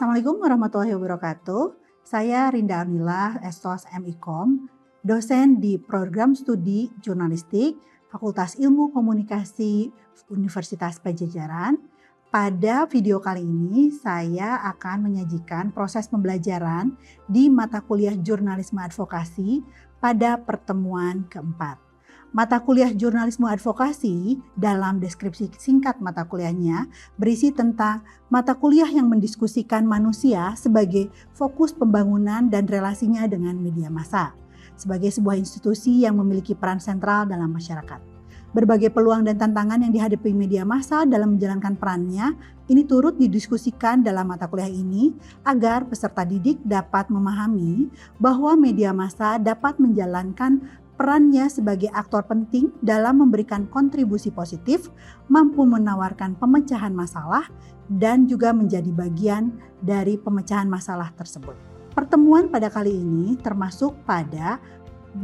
Assalamualaikum warahmatullahi wabarakatuh. Saya Rinda Armila, Estos MIKOM, dosen di Program Studi Jurnalistik, Fakultas Ilmu Komunikasi Universitas Padjadjaran. Pada video kali ini saya akan menyajikan proses pembelajaran di mata kuliah Jurnalisme Advokasi pada pertemuan keempat. Mata kuliah Jurnalisme Advokasi dalam deskripsi singkat mata kuliahnya berisi tentang mata kuliah yang mendiskusikan manusia sebagai fokus pembangunan dan relasinya dengan media massa sebagai sebuah institusi yang memiliki peran sentral dalam masyarakat. Berbagai peluang dan tantangan yang dihadapi media massa dalam menjalankan perannya ini turut didiskusikan dalam mata kuliah ini agar peserta didik dapat memahami bahwa media massa dapat menjalankan perannya sebagai aktor penting dalam memberikan kontribusi positif, mampu menawarkan pemecahan masalah, dan juga menjadi bagian dari pemecahan masalah tersebut. Pertemuan pada kali ini termasuk pada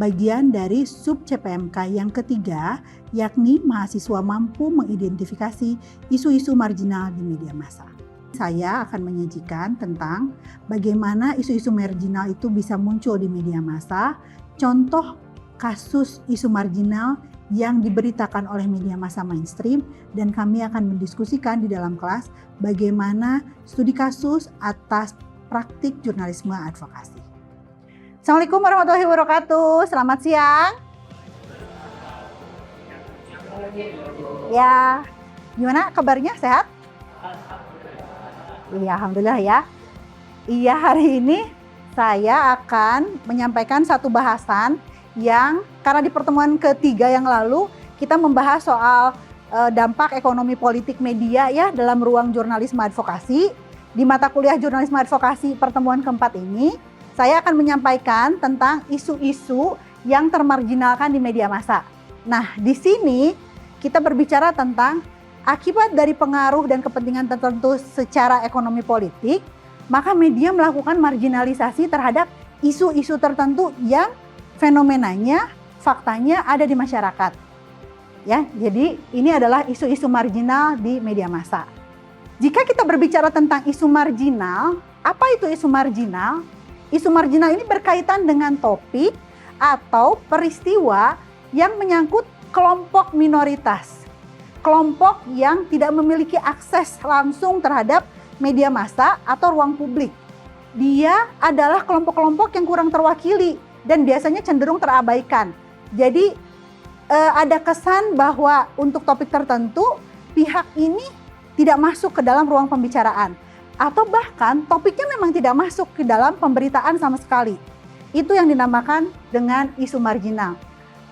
bagian dari sub CPMK yang ketiga, yakni mahasiswa mampu mengidentifikasi isu-isu marginal di media massa. Saya akan menyajikan tentang bagaimana isu-isu marginal itu bisa muncul di media massa, contoh kasus isu marginal yang diberitakan oleh media massa mainstream, dan kami akan mendiskusikan di dalam kelas bagaimana studi kasus atas praktik jurnalisme advokasi. Assalamualaikum warahmatullahi wabarakatuh. Selamat siang. Ya, gimana kabarnya? Sehat? Iya, alhamdulillah ya. Iya, hari ini saya akan menyampaikan satu bahasan yang karena di pertemuan ketiga yang lalu kita membahas soal dampak ekonomi politik media ya dalam ruang jurnalisme advokasi. Di mata kuliah jurnalisme advokasi pertemuan keempat ini saya akan menyampaikan tentang isu-isu yang termarginalkan di media massa. Nah, di sini kita berbicara tentang akibat dari pengaruh dan kepentingan tertentu secara ekonomi politik, maka media melakukan marginalisasi terhadap isu-isu tertentu yang fenomenanya, faktanya ada di masyarakat. Ya, jadi ini adalah isu-isu marginal di media massa. Jika kita berbicara tentang isu marginal, apa itu isu marginal? Isu marginal ini berkaitan dengan topik atau peristiwa yang menyangkut kelompok minoritas. Kelompok yang tidak memiliki akses langsung terhadap media massa atau ruang publik. Dia adalah kelompok-kelompok yang kurang terwakili dan biasanya cenderung terabaikan. Jadi ada kesan bahwa untuk topik tertentu pihak ini tidak masuk ke dalam ruang pembicaraan. Atau bahkan topiknya memang tidak masuk ke dalam pemberitaan sama sekali. Itu yang dinamakan dengan isu marginal.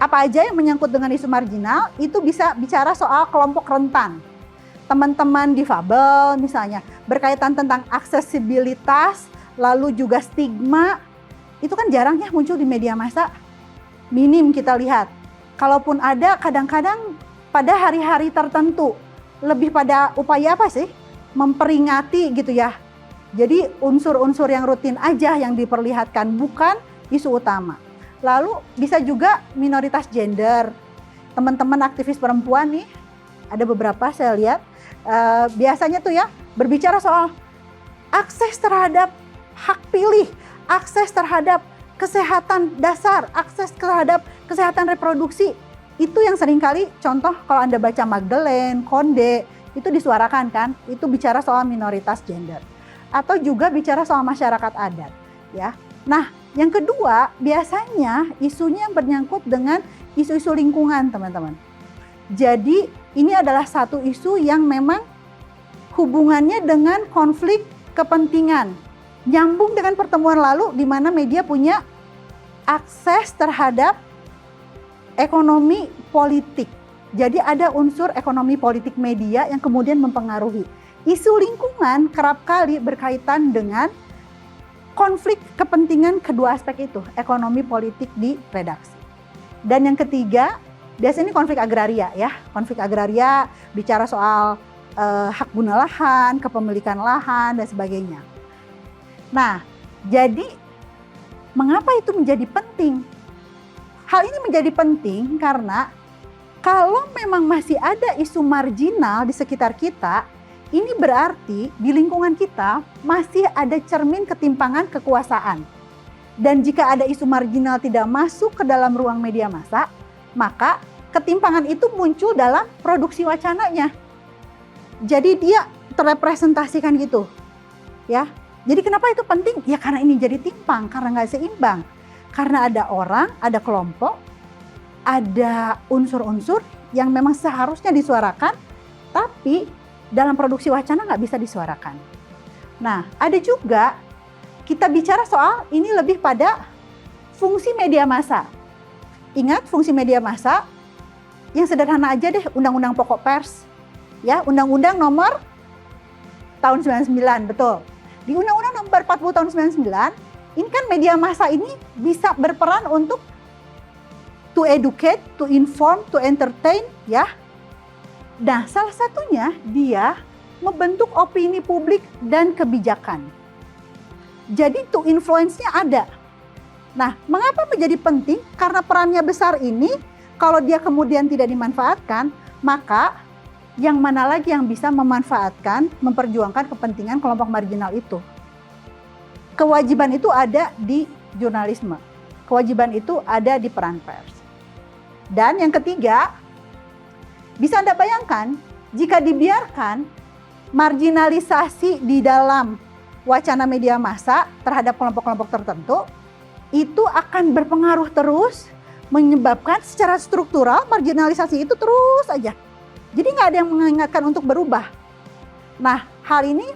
Apa aja yang menyangkut dengan isu marginal itu bisa bicara soal kelompok rentan. Teman-teman difabel misalnya, berkaitan tentang aksesibilitas, lalu juga stigma, itu kan jarang ya muncul di media massa, minim kita lihat. Kalaupun ada kadang-kadang pada hari-hari tertentu, lebih pada upaya apa sih? Memperingati gitu ya. Jadi unsur-unsur yang rutin aja yang diperlihatkan, bukan isu utama. Lalu bisa juga minoritas gender, teman-teman aktivis perempuan nih, ada beberapa saya lihat, biasanya tuh ya berbicara soal akses terhadap hak pilih, akses terhadap kesehatan dasar, akses terhadap kesehatan reproduksi. Itu yang seringkali contoh kalau Anda baca Magdalene, Konde, itu disuarakan kan, itu bicara soal minoritas gender. Atau juga bicara soal masyarakat adat. Ya. Nah, yang kedua biasanya isunya menyangkut dengan isu-isu lingkungan teman-teman. Jadi ini adalah satu isu yang memang hubungannya dengan konflik kepentingan. Nyambung dengan pertemuan lalu di mana media punya akses terhadap ekonomi politik. Jadi ada unsur ekonomi politik media yang kemudian mempengaruhi. Isu lingkungan kerap kali berkaitan dengan konflik kepentingan kedua aspek itu, ekonomi politik di redaksi. Dan yang ketiga, biasanya ini konflik agraria ya. Konflik agraria bicara soal hak guna lahan, kepemilikan lahan dan sebagainya. Nah, jadi mengapa itu menjadi penting? Hal ini menjadi penting karena kalau memang masih ada isu marginal di sekitar kita, Ini berarti di lingkungan kita masih ada cermin ketimpangan kekuasaan. Dan jika ada isu marginal tidak masuk ke dalam ruang media massa, maka ketimpangan itu muncul dalam produksi wacananya. Jadi dia terrepresentasikan gitu. Ya. Jadi kenapa itu penting? Ya karena ini jadi timpang, karena nggak seimbang. Karena ada orang, ada kelompok, ada unsur-unsur yang memang seharusnya disuarakan, tapi dalam produksi wacana nggak bisa disuarakan. Nah, ada juga kita bicara soal ini lebih pada fungsi media massa. Ingat fungsi media massa yang sederhana aja deh, Undang-Undang Pokok Pers. Ya, Undang-Undang nomor tahun 99, betul. Di Undang-Undang nomor 40 tahun 99, ini kan media massa ini bisa berperan untuk to educate, to inform, to entertain, ya. Nah, salah satunya dia membentuk opini publik dan kebijakan. Jadi to influence-nya ada. Nah, mengapa menjadi penting? Karena perannya besar ini, kalau dia kemudian tidak dimanfaatkan, maka yang mana lagi yang bisa memanfaatkan, memperjuangkan kepentingan kelompok marginal itu? Kewajiban itu ada di jurnalisme. Kewajiban itu ada di peran pers. Dan yang ketiga, bisa Anda bayangkan jika dibiarkan marginalisasi di dalam wacana media massa terhadap kelompok-kelompok tertentu, itu akan berpengaruh terus menyebabkan secara struktural marginalisasi itu terus aja. Jadi nggak ada yang mengingatkan untuk berubah. Nah, hal ini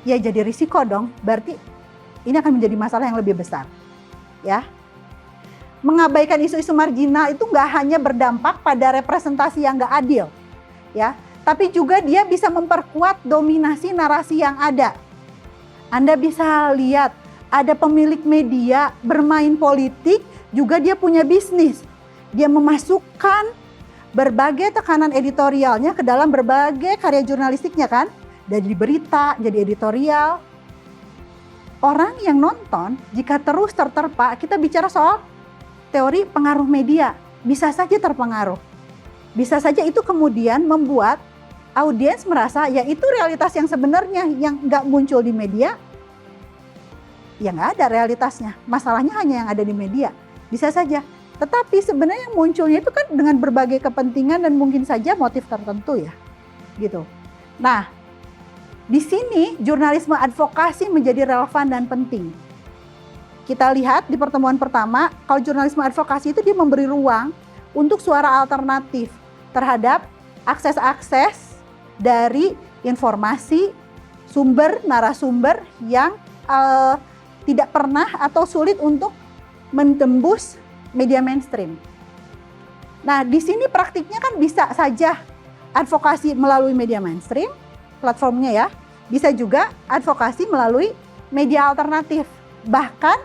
ya jadi risiko dong. Berarti ini akan menjadi masalah yang lebih besar. Ya, mengabaikan isu-isu marginal itu nggak hanya berdampak pada representasi yang nggak adil, ya, tapi juga dia bisa memperkuat dominasi narasi yang ada. Anda bisa lihat ada pemilik media bermain politik, juga dia punya bisnis. Dia memasukkan berbagai tekanan editorialnya ke dalam berbagai karya jurnalistiknya kan. Dari berita, jadi editorial. Orang yang nonton jika terus terterpa, kita bicara soal teori pengaruh media. Bisa saja terpengaruh. Bisa saja itu kemudian membuat audiens merasa ya itu realitas yang sebenarnya yang nggak muncul di media. Ya nggak ada realitasnya. Masalahnya hanya yang ada di media. Bisa saja. Tetapi sebenarnya yang munculnya itu kan dengan berbagai kepentingan dan mungkin saja motif tertentu ya. Gitu. Nah, di sini jurnalisme advokasi menjadi relevan dan penting. Kita lihat di pertemuan pertama, kalau jurnalisme advokasi itu dia memberi ruang untuk suara alternatif terhadap akses-akses dari informasi, sumber, narasumber yang tidak pernah atau sulit untuk menembus media mainstream. Nah, di sini praktiknya kan bisa saja advokasi melalui media mainstream, platformnya ya. Bisa juga advokasi melalui media alternatif, bahkan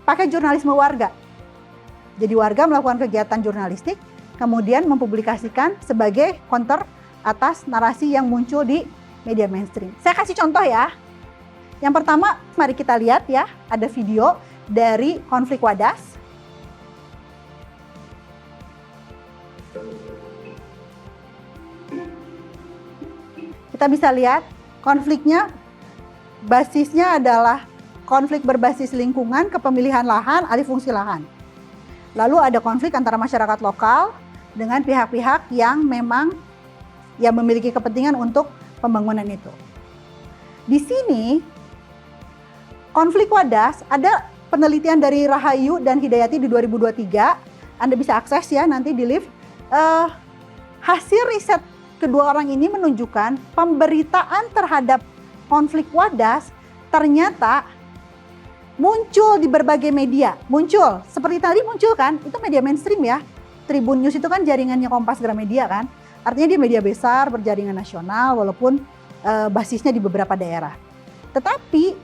pakai jurnalisme warga. Jadi warga melakukan kegiatan jurnalistik, kemudian mempublikasikan sebagai counter atas narasi yang muncul di media mainstream. Saya kasih contoh ya. Yang pertama, mari kita lihat ya, ada video dari konflik Wadas. Kita bisa lihat konfliknya, basisnya adalah konflik berbasis lingkungan, kepemilihan lahan, alih fungsi lahan. Lalu ada konflik antara masyarakat lokal dengan pihak-pihak yang memang ya memiliki kepentingan untuk pembangunan itu. Di sini konflik Wadas ada penelitian dari Rahayu dan Hidayati di 2023. Anda bisa akses ya nanti di live. Hasil riset kedua orang ini menunjukkan pemberitaan terhadap konflik Wadas ternyata muncul di berbagai media. Muncul, seperti tadi muncul kan, itu media mainstream ya. Tribun News itu kan jaringannya Kompas Gramedia kan. Artinya dia media besar, berjaringan nasional walaupun basisnya di beberapa daerah. Tetapi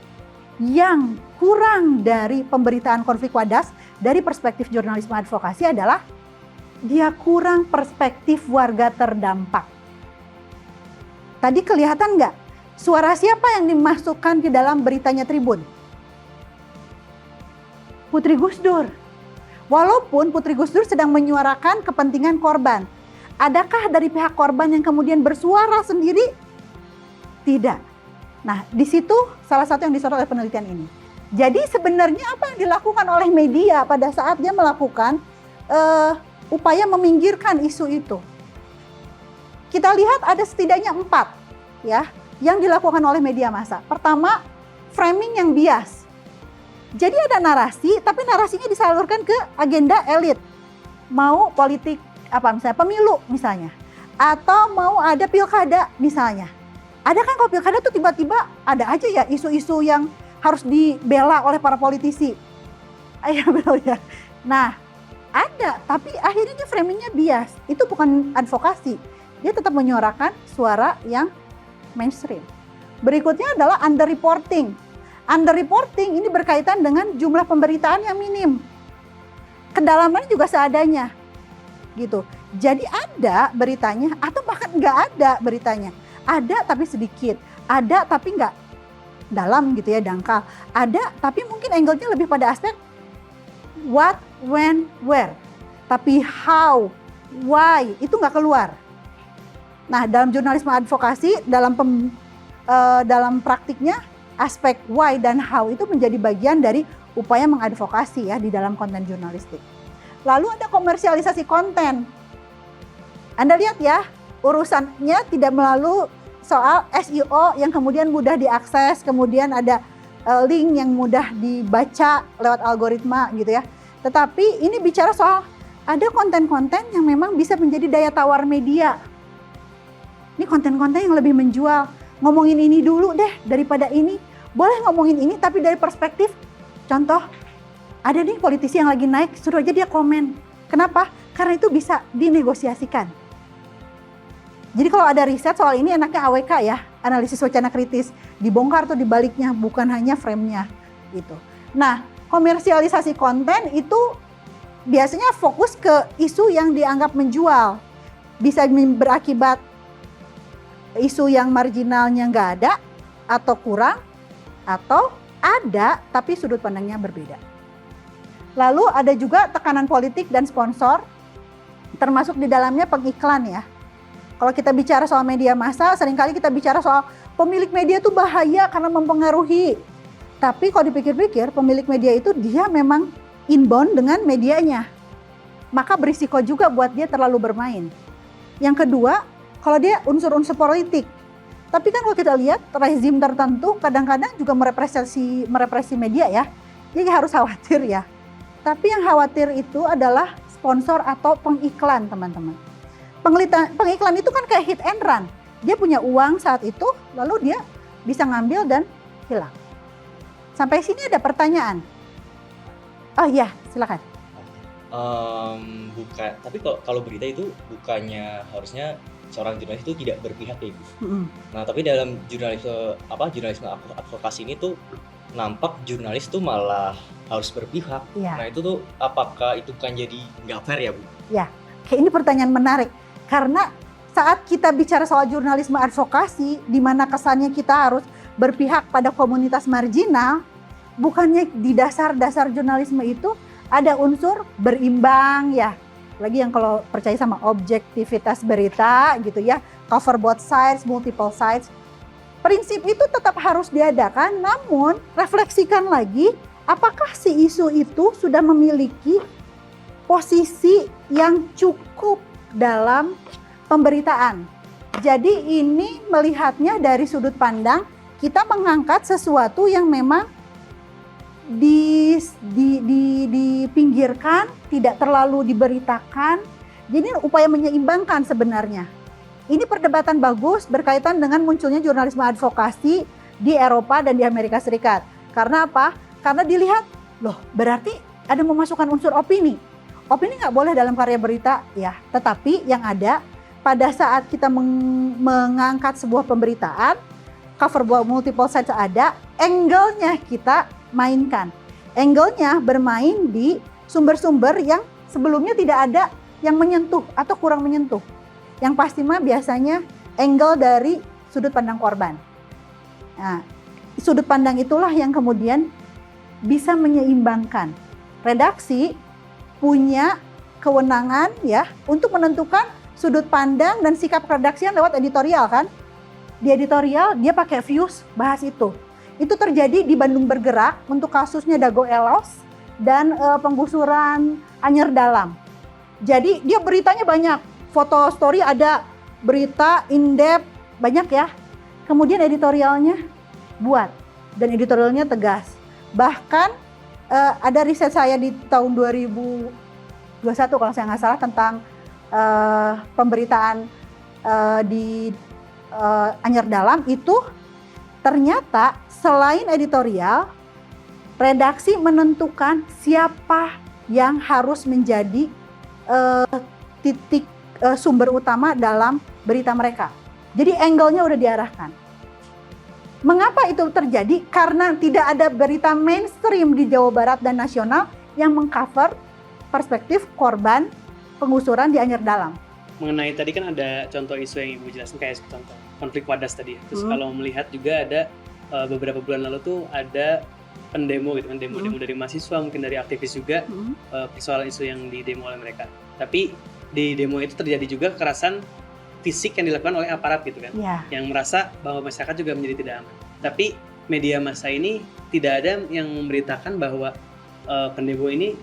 yang kurang dari pemberitaan konflik Wadas dari perspektif jurnalisme advokasi adalah dia kurang perspektif warga terdampak. Tadi kelihatan nggak suara siapa yang dimasukkan ke dalam beritanya Tribun? Putri Gus Dur. Walaupun Putri Gus Dur sedang menyuarakan kepentingan korban. Adakah dari pihak korban yang kemudian bersuara sendiri? Tidak. Nah, di situ salah satu yang disorot oleh penelitian ini. Jadi sebenarnya apa yang dilakukan oleh media pada saat dia melakukan upaya meminggirkan isu itu? Kita lihat ada setidaknya 4 ya yang dilakukan oleh media massa. Pertama, framing yang bias. Jadi ada narasi, tapi narasinya disalurkan ke agenda elit. Mau politik apa misalnya pemilu misalnya, atau mau ada pilkada misalnya. Ada kan kalau pilkada tuh tiba-tiba ada aja ya isu-isu yang harus dibela oleh para politisi. Ayo betul ya. Nah, ada, tapi akhirnya dia framingnya bias. Itu bukan advokasi. Dia tetap menyuarakan suara yang mainstream. Berikutnya adalah underreporting. Underreporting ini berkaitan dengan jumlah pemberitaan yang minim. Kedalamannya juga seadanya. Gitu. Jadi ada beritanya atau bahkan nggak ada beritanya. Ada tapi sedikit. Ada tapi nggak dalam gitu ya, dangkal. Ada tapi mungkin angle-nya lebih pada aspek what, when, where. Tapi how, why itu nggak keluar. Nah, dalam jurnalisme advokasi, dalam praktiknya, aspek why dan how itu menjadi bagian dari upaya mengadvokasi ya di dalam konten jurnalistik. Lalu ada komersialisasi konten. Anda lihat ya, urusannya tidak melalui soal SEO yang kemudian mudah diakses, kemudian ada link yang mudah dibaca lewat algoritma gitu ya. Tetapi ini bicara soal ada konten-konten yang memang bisa menjadi daya tawar media. Ini konten-konten yang lebih menjual. Ngomongin ini dulu deh daripada ini. Boleh ngomongin ini tapi dari perspektif, contoh, ada nih politisi yang lagi naik, suruh aja dia komen. Kenapa? Karena itu bisa dinegosiasikan. Jadi kalau ada riset soal ini enaknya AWK ya, analisis wacana kritis. Dibongkar tuh dibaliknya, bukan hanya frame-nya gitu. Nah, komersialisasi konten itu biasanya fokus ke isu yang dianggap menjual. Bisa berakibat isu yang marginalnya nggak ada atau kurang, atau ada tapi sudut pandangnya berbeda. Lalu ada juga tekanan politik dan sponsor, termasuk di dalamnya pengiklan ya. Kalau kita bicara soal media massa, seringkali kita bicara soal pemilik media itu bahaya karena mempengaruhi. Tapi kalau dipikir-pikir, pemilik media itu dia memang inbound dengan medianya. Maka berisiko juga buat dia terlalu bermain. Yang kedua, kalau dia unsur-unsur politik. Tapi kan kalau kita lihat rezim tertentu kadang-kadang juga merepresi media ya. Jadi harus khawatir ya. Tapi yang khawatir itu adalah sponsor atau pengiklan teman-teman. Pengiklan itu kan kayak hit and run. Dia punya uang saat itu lalu dia bisa ngambil dan hilang. Sampai sini ada pertanyaan. Oh iya silakan. Bukan, tapi kalau berita itu bukannya harusnya seorang jurnalis itu tidak berpihak ya Ibu. Nah tapi dalam jurnalisme advokasi ini tuh nampak jurnalis tuh malah harus berpihak. Ya. Nah itu tuh apakah itu kan jadi nggak fair ya Bu? Ya, kayak ini pertanyaan menarik karena saat kita bicara soal jurnalisme advokasi di mana kesannya kita harus berpihak pada komunitas marginal, bukannya di dasar jurnalisme itu ada unsur berimbang ya. Lagi yang kalau percaya sama objektivitas berita gitu ya, cover both sides, multiple sides. Prinsip itu tetap harus diadakan, namun refleksikan lagi apakah si isu itu sudah memiliki posisi yang cukup dalam pemberitaan. Jadi ini melihatnya dari sudut pandang kita mengangkat sesuatu yang memang dipinggirkan, tidak terlalu diberitakan. Jadi upaya menyeimbangkan sebenarnya. Ini perdebatan bagus berkaitan dengan munculnya jurnalisme advokasi di Eropa dan di Amerika Serikat. Karena apa? Karena dilihat, loh berarti ada memasukkan unsur opini. Opini nggak boleh dalam karya berita ya. Tetapi yang ada pada saat kita mengangkat sebuah pemberitaan, cover multiple sides ada, angle-nya kita mainkan. Angle-nya bermain di sumber-sumber yang sebelumnya tidak ada yang menyentuh atau kurang menyentuh. Yang pasti mah biasanya angle dari sudut pandang korban. Nah, sudut pandang itulah yang kemudian bisa menyeimbangkan. Redaksi punya kewenangan ya untuk menentukan sudut pandang dan sikap redaksian lewat editorial kan. di editorial dia pakai views bahas itu. Itu terjadi di Bandung Bergerak untuk kasusnya Dago Elos dan penggusuran Anyer Dalam. Jadi dia beritanya banyak, foto story ada, berita in-depth banyak ya. Kemudian editorialnya buat dan editorialnya tegas. Bahkan ada riset saya di tahun 2021 kalau saya nggak salah tentang pemberitaan di Anyer Dalam itu ternyata selain editorial, redaksi menentukan siapa yang harus menjadi titik sumber utama dalam berita mereka. Jadi angle-nya udah diarahkan. Mengapa itu terjadi? Karena tidak ada berita mainstream di Jawa Barat dan nasional yang mengcover perspektif korban penggusuran di Anyer Dalam. Mengenai tadi kan ada contoh isu yang Ibu jelaskan kayak contoh konflik Wadas tadi. Terus kalau melihat juga ada beberapa bulan lalu tuh ada pendemo gitu kan, demo dari mahasiswa, mungkin dari aktivis juga persoalan isu yang didemo oleh mereka. Tapi di demo itu terjadi juga kekerasan fisik yang dilakukan oleh aparat gitu kan, yang merasa bahwa masyarakat juga menjadi tidak aman. Tapi media massa ini tidak ada yang memberitakan bahwa pendemo ini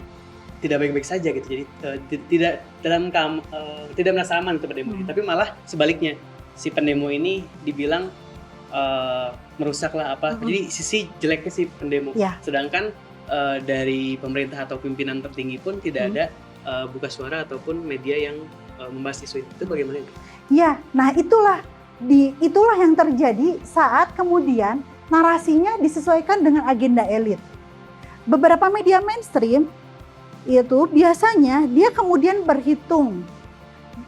tidak baik-baik saja gitu. Jadi tidak merasa aman untuk pendemo ini, tapi malah sebaliknya si pendemo ini dibilang merusaklah apa. Jadi sisi jeleknya si pendemo. Sedangkan dari pemerintah atau pimpinan tertinggi pun tidak ada buka suara ataupun media yang membahas isu itu. Itu bagaimana? Ya, nah itulah yang terjadi saat kemudian narasinya disesuaikan dengan agenda elit. Beberapa media mainstream itu biasanya dia kemudian berhitung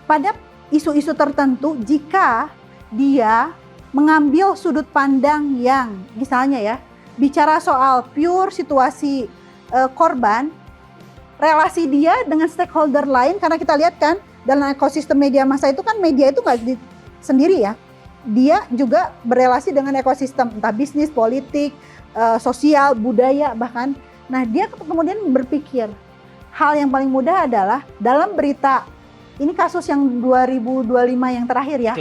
pada isu-isu tertentu jika dia mengambil sudut pandang yang misalnya ya bicara soal pure situasi korban, relasi dia dengan stakeholder lain, karena kita lihat kan dalam ekosistem media massa itu kan media itu nggak sendiri ya, dia juga berelasi dengan ekosistem entah bisnis, politik, sosial, budaya bahkan. Nah dia kemudian berpikir hal yang paling mudah adalah dalam berita ini kasus yang 2025 yang terakhir ya,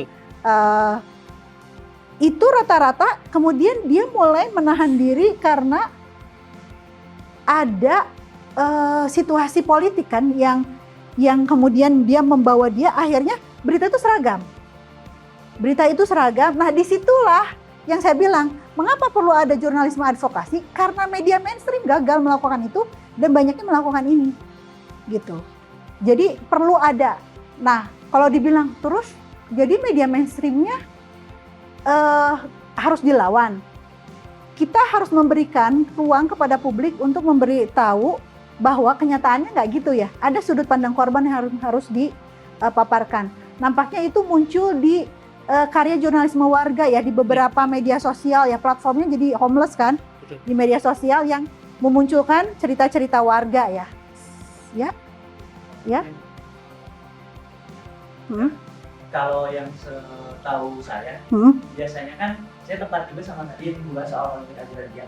itu rata-rata kemudian dia mulai menahan diri karena ada situasi politik kan yang kemudian dia membawa dia akhirnya berita itu seragam. Berita itu seragam. Nah disitulah yang saya bilang mengapa perlu ada jurnalisme advokasi, karena media mainstream gagal melakukan itu dan banyaknya melakukan ini gitu. Jadi perlu ada. Nah kalau dibilang terus jadi media mainstreamnya harus dilawan. Kita harus memberikan ruang kepada publik untuk memberitahu bahwa kenyataannya nggak gitu ya. Ada sudut pandang korban yang harus dipaparkan. Nampaknya itu muncul di karya jurnalisme warga ya, di beberapa media sosial ya, platformnya jadi homeless kan. Betul. Di media sosial yang memunculkan cerita-cerita warga ya. Kalau yang setahu saya, biasanya kan saya tertarik juga sama tadi yang membahas soal konflik agraria.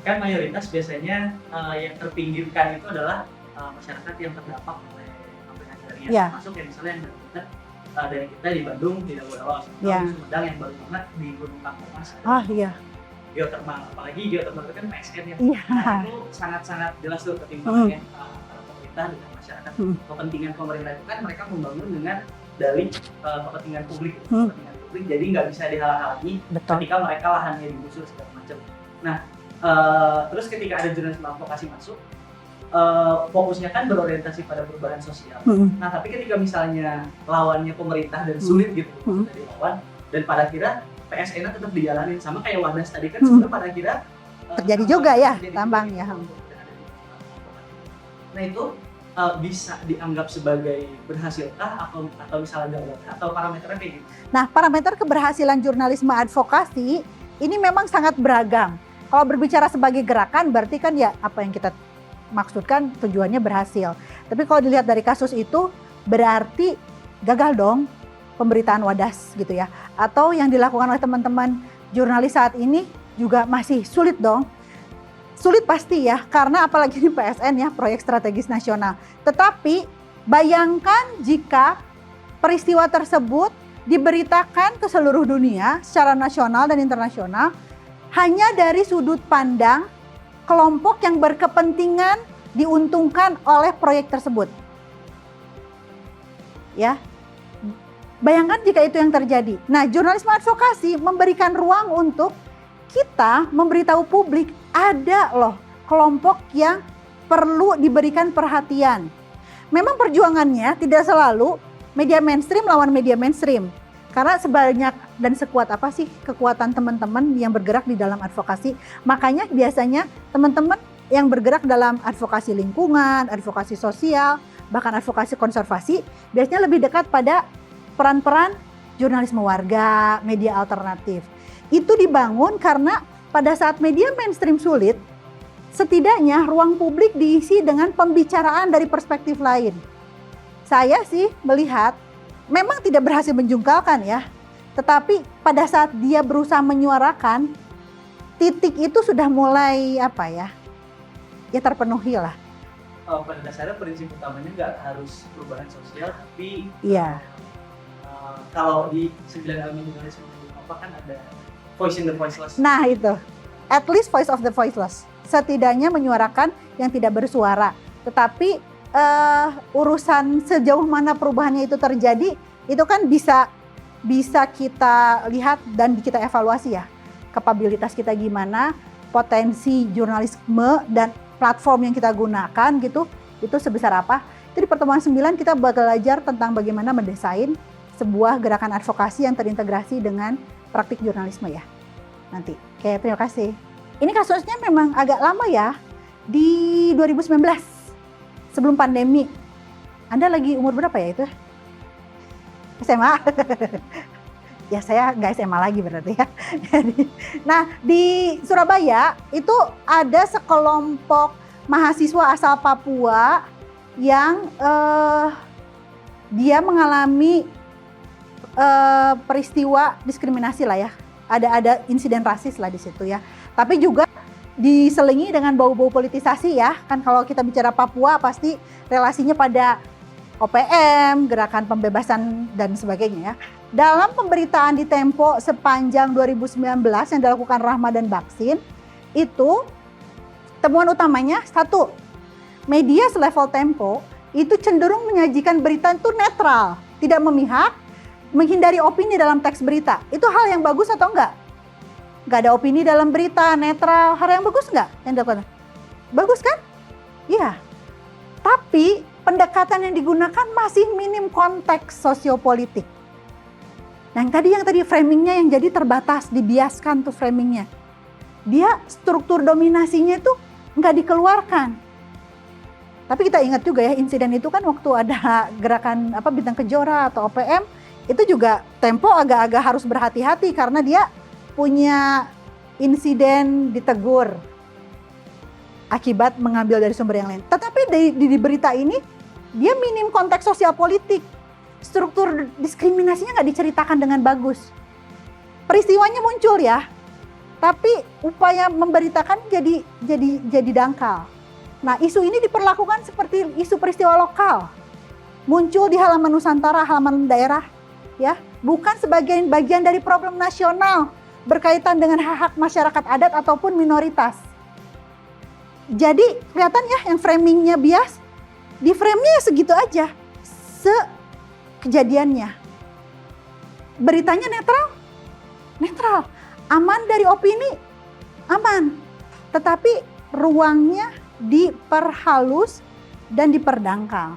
Kan mayoritas biasanya yang terpinggirkan itu adalah masyarakat yang terdampak oleh konflik agraria. Termasuk yang misalnya yang dekat dari kita di Bandung, di Dago Elos, atau di Sumedang yang baru banget di Gunung Tangkumas. Geothermal, apalagi geothermal itu kan PSN ya. Nah, itu sangat-sangat jelas tuh ketimpangannya antara pemerintah dengan masyarakat. Kepentingan pemerintah itu kan mereka membangun dengan dari kepentingan publik, jadi nggak bisa dihalang-halangi ketika mereka lahannya digusur segala macam. Nah, terus ketika ada jurnalisme advokasi masuk, fokusnya kan berorientasi pada perubahan sosial. Nah, tapi ketika misalnya lawannya pemerintah dan sulit gitu dari lawan, dan pada akhirnya PSN tetap dijalanin sama kayak Wadas tadi kan sebenarnya pada akhirnya terjadi juga ya tambang ya. Nah itu bisa dianggap sebagai berhasilkah atau misalnya gagal, atau parameternya kayak gitu? Nah, parameter keberhasilan jurnalisme advokasi ini memang sangat beragam. Kalau berbicara sebagai gerakan berarti kan ya apa yang kita maksudkan tujuannya berhasil. Tapi kalau dilihat dari kasus itu berarti gagal dong pemberitaan Wadas gitu ya. Atau yang dilakukan oleh teman-teman jurnalis saat ini juga masih sulit dong. Sulit pasti ya, karena apalagi di PSN ya, proyek strategis nasional. Tetapi bayangkan jika peristiwa tersebut diberitakan ke seluruh dunia secara nasional dan internasional hanya dari sudut pandang kelompok yang berkepentingan diuntungkan oleh proyek tersebut. Ya. Bayangkan jika itu yang terjadi. Nah, jurnalisme advokasi memberikan ruang untuk kita memberitahu publik ada loh kelompok yang perlu diberikan perhatian. Memang perjuangannya tidak selalu media mainstream lawan media mainstream. Karena sebanyak dan sekuat apa sih kekuatan teman-teman yang bergerak di dalam advokasi. Makanya biasanya teman-teman yang bergerak dalam advokasi lingkungan, advokasi sosial, bahkan advokasi konservasi biasanya lebih dekat pada peran-peran jurnalisme warga, media alternatif. Itu dibangun karena pada saat media mainstream sulit, setidaknya ruang publik diisi dengan pembicaraan dari perspektif lain. Saya sih melihat memang tidak berhasil menjungkalkan ya, tetapi pada saat dia berusaha menyuarakan, titik itu sudah mulai ya terpenuhi lah. Pada dasarnya prinsip utamanya nggak harus perubahan sosial, tapi Iya. Kalau di 9 elemen jurnalisme kan ada voice in the voiceless. Nah itu, at least voice of the voiceless. Setidaknya menyuarakan yang tidak bersuara. Tetapi urusan sejauh mana perubahannya itu terjadi, itu kan bisa kita lihat dan kita evaluasi ya. Kapabilitas kita gimana, potensi jurnalisme dan platform yang kita gunakan gitu, itu sebesar apa. Itu di pertemuan 9 kita belajar tentang bagaimana mendesain sebuah gerakan advokasi yang terintegrasi dengan praktik jurnalisme ya. Nanti, oke, terima kasih. Ini kasusnya memang agak lama ya, di 2019, sebelum pandemi. Anda lagi umur berapa ya itu? SMA? Ya saya nggak SMA lagi berarti ya. Nah di Surabaya itu ada sekelompok mahasiswa asal Papua yang dia mengalami peristiwa diskriminasi lah ya, ada insiden rasis lah di situ ya. Tapi juga diselingi dengan bau-bau politisasi ya. Kan kalau kita bicara Papua pasti relasinya pada OPM, gerakan pembebasan dan sebagainya ya. Dalam pemberitaan di Tempo sepanjang 2019 yang dilakukan Rahma dan Baksin, itu temuan utamanya satu, media selevel Tempo itu cenderung menyajikan berita itu netral, tidak memihak, menghindari opini dalam teks berita. Itu hal yang bagus atau enggak? Enggak ada opini dalam berita, netral, hal yang bagus enggak yang dilakukan? Bagus kan? Iya. Tapi pendekatan yang digunakan masih minim konteks sosiopolitik. Nah yang tadi framingnya yang jadi terbatas, dibiaskan tuh framingnya. Dia struktur dominasinya itu enggak dikeluarkan. Tapi kita ingat juga ya insiden itu kan waktu ada gerakan Bintang Kejora atau OPM, itu juga Tempo agak-agak harus berhati-hati karena dia punya insiden ditegur akibat mengambil dari sumber yang lain. Tetapi di berita ini dia minim konteks sosial politik. Struktur diskriminasinya nggak diceritakan dengan bagus. Peristiwanya muncul ya, tapi upaya memberitakan jadi dangkal. Nah isu ini diperlakukan seperti isu peristiwa lokal. Muncul di halaman Nusantara, halaman daerah. Ya, bukan sebagai bagian dari problem nasional berkaitan dengan hak-hak masyarakat adat ataupun minoritas. Jadi kelihatan ya yang framingnya bias, di frame-nya segitu aja, kejadiannya. Beritanya netral, aman dari opini, aman. Tetapi ruangnya diperhalus dan diperdangkal.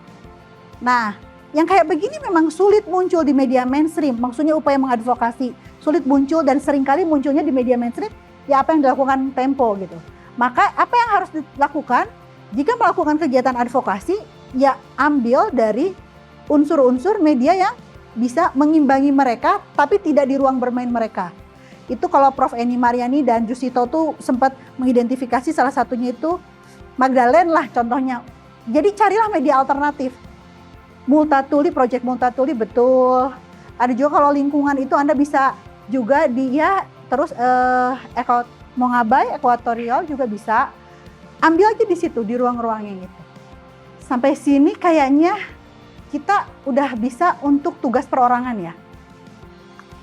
Nah, yang kayak begini memang sulit muncul di media mainstream. Maksudnya upaya mengadvokasi sulit muncul dan seringkali munculnya di media mainstream ya apa yang dilakukan Tempo gitu. Maka apa yang harus dilakukan jika melakukan kegiatan advokasi ya ambil dari unsur-unsur media yang bisa mengimbangi mereka tapi tidak di ruang bermain mereka. Itu kalau Prof. Eni Mariani dan Jusito tuh sempat mengidentifikasi salah satunya itu Magdalene lah contohnya. Jadi carilah media alternatif. Multatuli, Project Multatuli betul. Ada juga kalau lingkungan itu Anda bisa juga terus Mongabai, Ekuatorial juga bisa. Ambil aja di situ, di ruang-ruang yang itu. Sampai sini kayaknya kita udah bisa untuk tugas perorangan ya.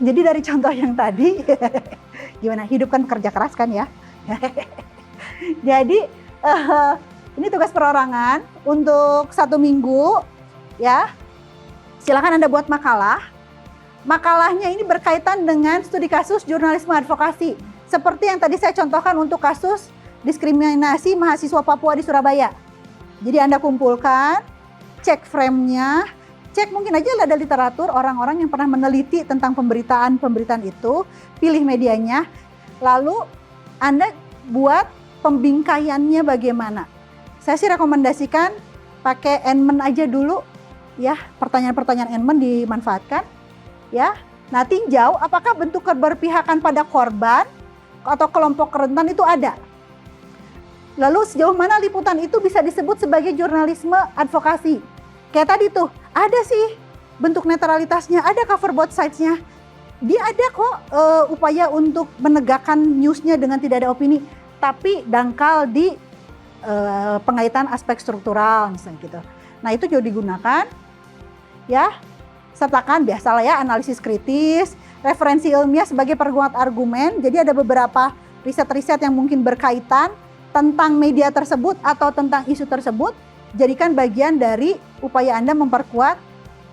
Jadi dari contoh yang tadi, gimana hidup kan kerja keras kan ya. Jadi ini tugas perorangan untuk 1 minggu ya. Silakan Anda buat makalah. Makalahnya ini berkaitan dengan studi kasus jurnalisme advokasi. Seperti yang tadi saya contohkan untuk kasus diskriminasi mahasiswa Papua di Surabaya. Jadi Anda kumpulkan, cek frame-nya, cek mungkin aja ada literatur orang-orang yang pernah meneliti tentang pemberitaan itu, pilih medianya, lalu Anda buat pembingkaiannya bagaimana. Saya sih rekomendasikan pakai Enmen aja dulu ya, pertanyaan-pertanyaan Enmen dimanfaatkan ya. Nah, tinjau apakah bentuk keberpihakan pada korban atau kelompok rentan itu ada. Lalu sejauh mana liputan itu bisa disebut sebagai jurnalisme advokasi. Kayak tadi tuh, ada sih bentuk netralitasnya, ada cover both sides-nya. Dia ada kok upaya untuk menegakkan news-nya dengan tidak ada opini, tapi dangkal di pengaitan aspek struktural misalnya gitu. Nah, itu juga digunakan ya. Sertakan biasalah ya analisis kritis, referensi ilmiah sebagai penguat argumen. Jadi ada beberapa riset-riset yang mungkin berkaitan tentang media tersebut atau tentang isu tersebut, jadikan bagian dari upaya Anda memperkuat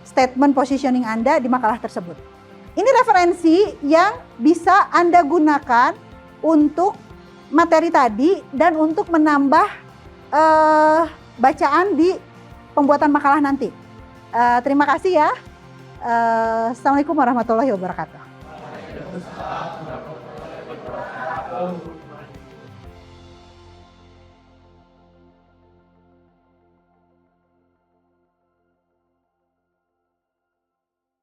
statement positioning Anda di makalah tersebut. Ini referensi yang bisa Anda gunakan untuk materi tadi dan untuk menambah bacaan di pembuatan makalah nanti. Terima kasih ya. Assalamualaikum warahmatullahi wabarakatuh.